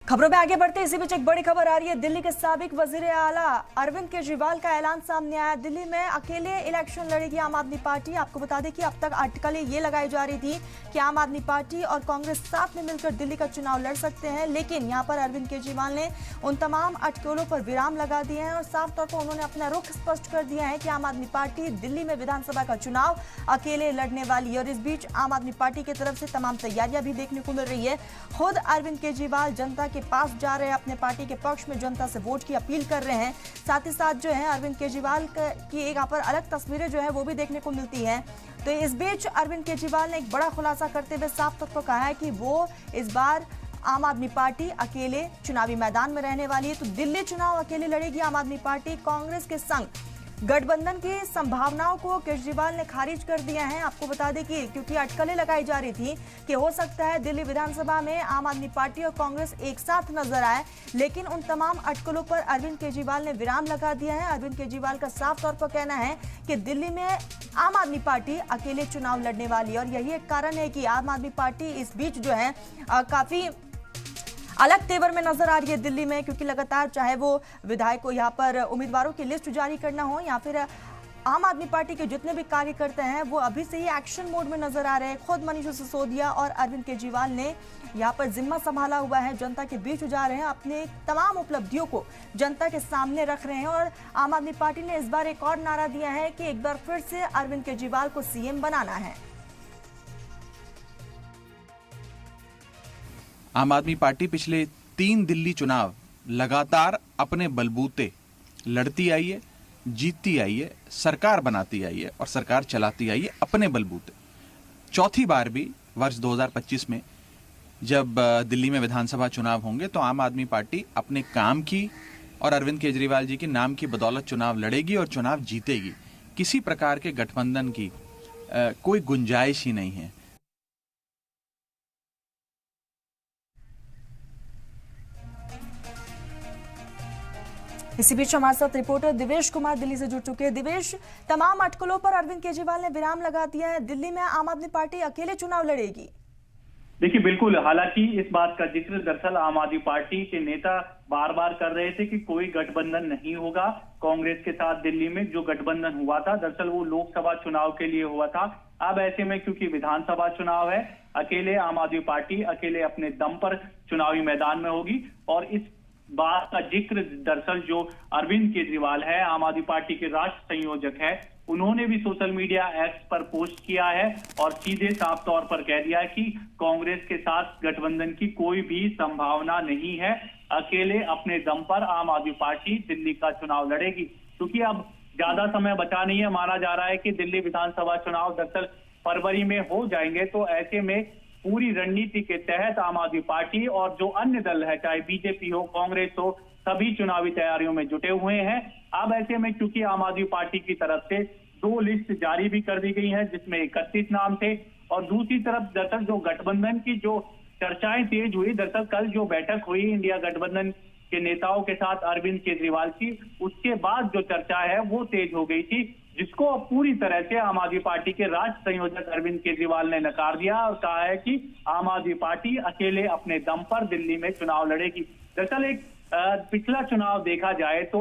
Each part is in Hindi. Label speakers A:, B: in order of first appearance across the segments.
A: खबरों में आगे बढ़ते इसी बीच एक बड़ी खबर आ रही है। दिल्ली के साबिक वजीर आला अरविंद केजरीवाल का ऐलान सामने आया। दिल्ली में अकेले इलेक्शन लड़ेगी आम आदमी पार्टी। आपको बता दें कि अब तक अटकलें ये लगाई जा रही थी कि आम आदमी पार्टी और कांग्रेस साथ में मिलकर दिल्ली का चुनाव लड़ सकते हैं, लेकिन यहां पर अरविंद केजरीवाल ने उन तमाम अटकलों पर विराम लगा दिए हैं और साफ तौर पर उन्होंने अपना रुख स्पष्ट कर दिया है कि आम आदमी पार्टी दिल्ली में विधानसभा का चुनाव अकेले लड़ने वाली है। और इस बीच आम आदमी पार्टी की तरफ से तमाम तैयारियां भी देखने को मिल रही है। खुद अरविंद केजरीवाल जनता के पास जा रहे हैं, अपने पार्टी के पक्ष में जनता से वोट की अपील कर रहे हैं। साथ ही साथ जो है अरविंद केजरीवाल की एक यहाँ पर अलग तस्वीरें जो है वो भी देखने को मिलती हैं। तो इस बीच अरविंद केजरीवाल ने एक बड़ा खुलासा करते हुए साफ तौर पर कहा है कि वो इस बार आम आदमी पार्टी अकेले चुनावी मैदान में रहने वाली है। तो दिल्ली चुनाव अकेले लड़ेगी आम आदमी पार्टी। कांग्रेस के संग गठबंधन की संभावनाओं को केजरीवाल ने खारिज कर दिया है। आपको बता दें कि क्योंकि अटकलें लगाई जा रही थी कि हो सकता है दिल्ली विधानसभा में आम आदमी पार्टी और कांग्रेस एक साथ नजर आए, लेकिन उन तमाम अटकलों पर अरविंद केजरीवाल ने विराम लगा दिया है। अरविंद केजरीवाल का साफ तौर पर कहना है कि दिल्ली में आम आदमी पार्टी अकेले चुनाव लड़ने वाली है और यही एक कारण है कि आम आदमी पार्टी इस बीच जो है काफी अलग तेवर में नजर आ रही है दिल्ली में, क्योंकि लगातार चाहे वो विधायक को यहाँ पर उम्मीदवारों की लिस्ट जारी करना हो या फिर आम आदमी पार्टी के जितने भी कार्यकर्ता हैं वो अभी से ही एक्शन मोड में नजर आ रहे हैं। खुद मनीष सिसोदिया और अरविंद केजरीवाल ने यहाँ पर जिम्मा संभाला हुआ है, जनता के बीच जा रहे हैं, अपने तमाम उपलब्धियों को जनता के सामने रख रहे हैं। और आम आदमी पार्टी ने इस बार एक और नारा दिया है कि एक बार फिर से अरविंद केजरीवाल को सीएम बनाना है।
B: आम आदमी पार्टी पिछले 3 दिल्ली चुनाव लगातार अपने बलबूते लड़ती आई है, जीतती आई है, सरकार बनाती आई है और सरकार चलाती आई है अपने बलबूते। चौथी बार भी वर्ष 2025 में जब दिल्ली में विधानसभा चुनाव होंगे तो आम आदमी पार्टी अपने काम की और अरविंद केजरीवाल जी के नाम की बदौलत चुनाव लड़ेगी और चुनाव जीतेगी। किसी प्रकार के गठबंधन की कोई गुंजाइश ही नहीं है।
A: इसी बीच हमारे साथ रिपोर्टर दिवेश कुमार दिल्ली से जुड़ चुके हैं। दिवेश, तमाम अटकलों पर अरविंद केजरीवाल ने विराम लगा दिया है। दिल्ली में आम आदमी पार्टी अकेले चुनाव लड़ेगी।
C: देखिए, बिल्कुल, हालांकि इस बात का जिक्र दरअसल आम आदमी पार्टी के नेता बार बार कर रहे थे कि कोई गठबंधन नहीं होगा कांग्रेस के साथ। दिल्ली में जो गठबंधन हुआ था दरअसल वो लोकसभा चुनाव के लिए हुआ था। अब ऐसे में क्योंकि विधानसभा चुनाव है, अकेले आम आदमी पार्टी अकेले अपने दम पर चुनावी मैदान में होगी। और इस बात का जिक्र दरअसल जो अरविंद केजरीवाल है, आम आदमी पार्टी के राष्ट्र संयोजक है, उन्होंने भी सोशल मीडिया एक्स पर पोस्ट किया है और सीधे साफ तौर पर कह दिया है कि कांग्रेस के साथ गठबंधन की कोई भी संभावना नहीं है। अकेले अपने दम पर आम आदमी पार्टी दिल्ली का चुनाव लड़ेगी। क्योंकि अब ज्यादा समय बचा नहीं है, माना जा रहा है कि दिल्ली विधानसभा चुनाव दरअसल फरवरी में हो जाएंगे। तो ऐसे में पूरी रणनीति के तहत आम आदमी पार्टी और जो अन्य दल है, चाहे बीजेपी हो, कांग्रेस हो, सभी चुनावी तैयारियों में जुटे हुए हैं। अब ऐसे में क्योंकि आम आदमी पार्टी की तरफ से 2 लिस्ट जारी भी कर दी गई है जिसमें 31 नाम थे और दूसरी तरफ दरअसल जो गठबंधन की जो चर्चाएं तेज हुई, दरअसल कल जो बैठक हुई इंडिया गठबंधन के नेताओं के साथ अरविंद केजरीवाल की, उसके बाद जो चर्चा है वो तेज हो गई थी, जिसको अब पूरी तरह से आम आदमी पार्टी के राष्ट्र संयोजक अरविंद केजरीवाल ने नकार दिया और कहा है कि आम आदमी पार्टी अकेले अपने दम पर दिल्ली में चुनाव लड़ेगी। दरअसल एक पिछला चुनाव देखा जाए तो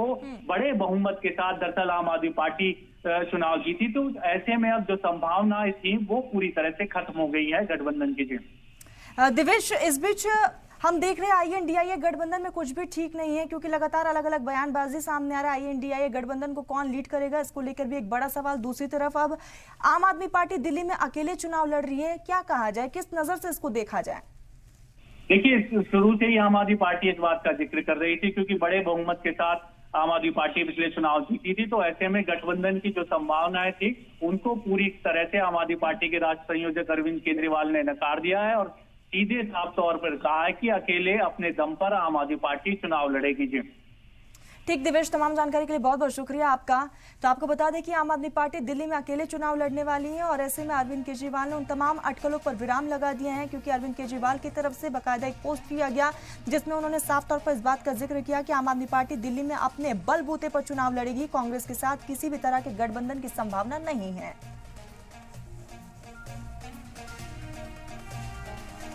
C: बड़े बहुमत के साथ दरअसल आम आदमी पार्टी चुनाव जीती। तो ऐसे में अब जो संभावनाएं थी वो पूरी तरह से खत्म हो गई है गठबंधन की।
A: दिवेश, इस बीच हम देख रहे हैं आईएनडीआईए गठबंधन में कुछ भी ठीक नहीं है, क्योंकि लगातार अलग अलग बयानबाजी सामने आ रहा है। आईएनडीआईए गठबंधन को कौन लीड करेगा, इसको लेकर भी एक बड़ा सवाल। दूसरी तरफ अब आम आदमी पार्टी दिल्ली में अकेले चुनाव लड़ रही है। क्या कहा जाए, किस नजर से इसको देखा जाए?
C: देखिए, शुरू से ही आम आदमी पार्टी इस बात का जिक्र कर रही थी क्योंकि बड़े बहुमत के साथ आम आदमी पार्टी पिछले चुनाव जीती थी। तो ऐसे में गठबंधन की जो संभावनाएं थी उनको पूरी तरह से आम आदमी पार्टी के राष्ट्र संयोजक अरविंद केजरीवाल ने नकार दिया है और सीधे साफ तौर पर कहा है कि अकेले अपने दम पर आम आदमी पार्टी चुनाव लड़ेगी। जी
A: ठीक, दिवेश, तमाम जानकारी के लिए बहुत बहुत शुक्रिया आपका। तो आपको बता दें कि आम आदमी पार्टी दिल्ली में अकेले चुनाव लड़ने वाली है और ऐसे में अरविंद केजरीवाल ने उन तमाम अटकलों पर विराम लगा दिए हैं, क्योंकि अरविंद केजरीवाल की तरफ से बाकायदा एक पोस्ट किया गया जिसमें उन्होंने साफ तौर पर इस बात का जिक्र किया कि आम आदमी पार्टी दिल्ली में अपने बलबूते पर चुनाव लड़ेगी। कांग्रेस के साथ किसी भी तरह के गठबंधन की संभावना नहीं है।